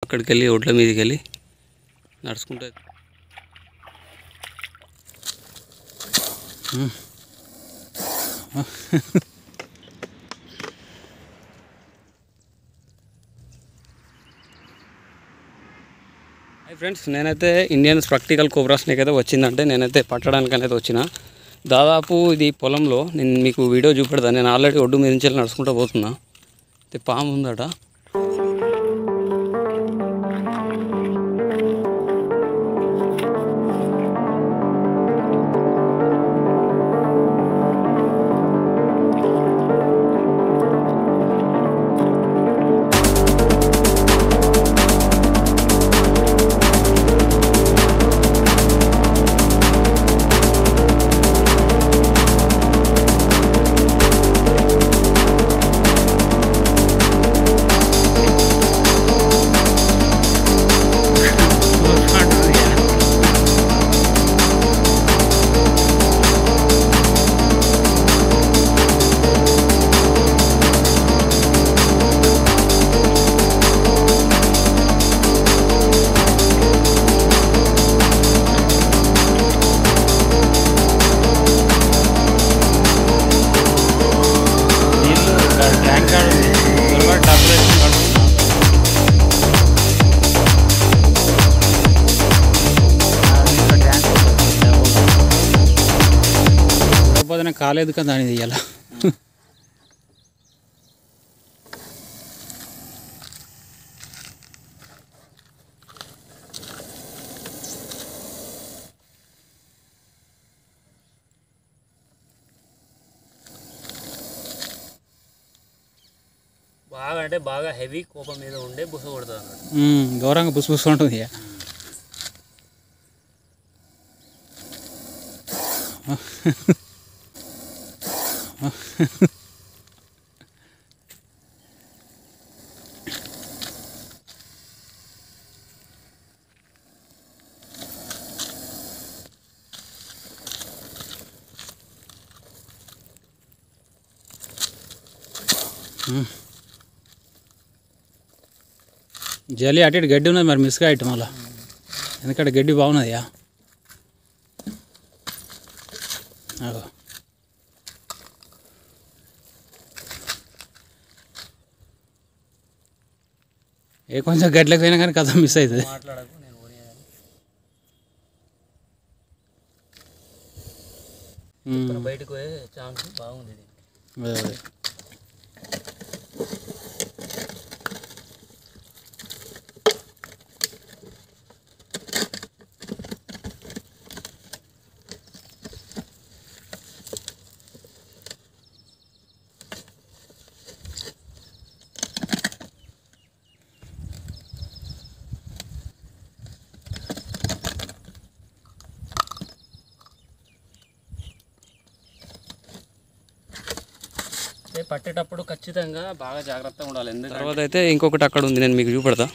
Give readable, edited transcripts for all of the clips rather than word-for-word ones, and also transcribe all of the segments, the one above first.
అక్కడికి వెళ్ళి ఒడ్ల మీదకి వెళ్ళి నడుచుకుంటూ హాయ్ ఫ్రెండ్స్, నేనైతే ఇండియన్ స్పెక్టికల్ కోబ్రా స్నేక్ అయితే వచ్చిందంటే నేనైతే పట్టడానికి అనేది వచ్చిన. దాదాపు ఇది పొలంలో నేను మీకు వీడియో చూపెడతాను. నేను ఆల్రెడీ ఒడ్డు మీద నుంచి వెళ్ళి నడుచుకుంటూ పోతున్నా. అయితే పాము ఉందట. కాలేదు కదా దాని తీయాల. బాగా అంటే బాగా హెవీ కోపం మీద ఉండే బుస కొడుతుంది అన్నట్టు. గౌరంగా బుస బుస ఉంటుంది. జలి అటు ఇటు గడ్డి ఉన్నది, మరి మిస్గా ఇటు మళ్ళా. ఎందుకంటే గడ్డి బాగున్నదియా. ఏ కొంచెం గడ్డలకు పోయినా కానీ కథ మిస్ అవుతుంది. బయటకు పోయే ఛాన్స్ బాగుంది. పట్టేటప్పుడు ఖచ్చితంగా బాగా జాగ్రత్తగా ఉండాలి. తర్వాత అయితే ఇంకొకటి అక్కడ ఉంది, నేను మీకు చూపెడతా.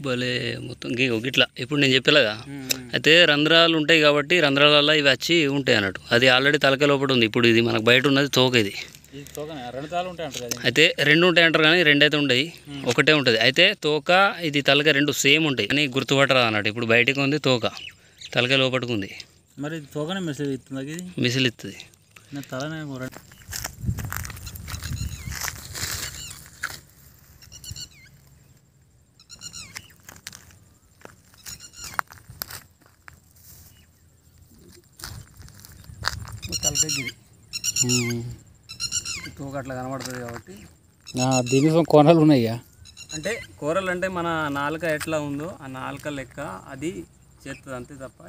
భలే మొత్తం గిట్లా ఇప్పుడు నేను చెప్పలేదా. అయితే రంధ్రాలు ఉంటాయి కాబట్టి రంధ్రాలలో ఇవి వచ్చి ఉంటాయి అన్నట్టు. అది ఆల్రెడీ తలకాయ లోపల ఉంది. ఇప్పుడు ఇది మనకు బయట ఉన్నది తోక. ఇది అయితే రెండు ఉంటాయి అంటారు కానీ రెండు అయితే ఉండయి, ఒకటే ఉంటుంది. అయితే తోక ఇది తలకాయ రెండు సేమ్ ఉంటాయి కానీ గుర్తుపట్టరా అన్నట్టు. ఇప్పుడు బయటకు ఉంది తోక, తలకాయ లోపలికి ఉంది. మరి తోకనే మిసిల్ ఇస్తుంది, మిసిల్ ఇస్తుంది. తలనే తలకాయ తోక అట్లా కనబడుతుంది కాబట్టి దీనికి కోనలు ఉన్నాయ్యా. అంటే కూరలు అంటే మన నాలుక ఎట్లా ఉందో ఆ నాలుక లెక్క అది చేస్తుంది అంతే తప్ప.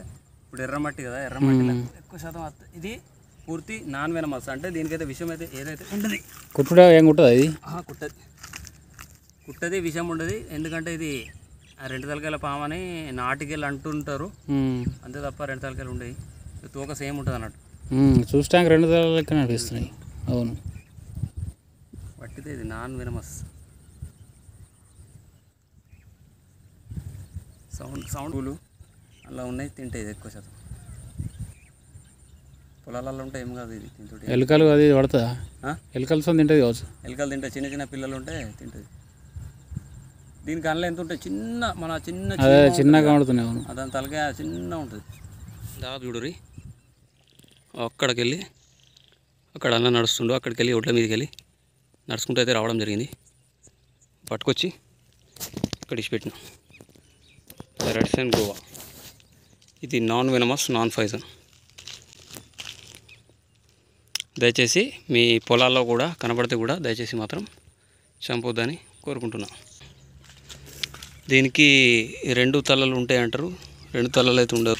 ఇప్పుడు ఎర్రమట్టి కదా, ఎర్రమట్టి ఎక్కువ శాతం ఇది పూర్తి నాన్ వెనమస్. అంటే దీనికైతే విషయం అయితే ఏదైతే ఉంటుంది కుట్టుడా ఏం కుట్టదు అది, కుట్టది విషయం ఉండదు. ఎందుకంటే ఇది రెండు తలకాయల పామని నాటికెళ్ళి అంటుంటారు అంతే తప్ప రెండు తలకాయలు ఉండేవి. తోక సేమ్ ఉంటుంది అన్నట్టు. చూస్తానికి రెండు తలకాయల లెక్క అనిపిస్తున్నాయి. అవును, పట్టితే ఇది నాన్ వెనమస్. సౌండ్లు అలా ఉన్నాయి, తింటాయి ఎక్కువ శాతం. పొలాలలో ఉంటాయి ఏం కాదు ఇది తింటుంటే. ఎలుకలు అది పడుతుందా? ఎలుకలతో తింటుంది కావచ్చు. ఎలుకలు తింటాయి, చిన్న చిన్న పిల్లలు ఉంటే తింటుంది. దీనికి అందులో ఎంత ఉంటాయి, చిన్న మన చిన్నగా పడుతున్నాయి. అవును, దాని తలకాయ చిన్న ఉంటుంది. దాదా చూడురి, అక్కడికి వెళ్ళి అక్కడ అన్న నడుస్తుండో అక్కడికి వెళ్ళి ఒడ్ల మీదకి వెళ్ళి నడుచుకుంటూ అయితే రావడం జరిగింది. పట్టుకొచ్చి ఇక్కడ ఇచ్చిపెట్టిన రెడ్స్ అండ్ గోవా. ఇది నాన్ వెనమస్, నాన్ పాయిజన్. దయచేసి మీ పొలాల్లో కూడా కనబడితే కూడా దయచేసి మాత్రం చంపొద్దని కోరుకుంటున్నా. దీనికి రెండు తలలు ఉంటాయి అంటారు, రెండు తలలు అయితే ఉండవు.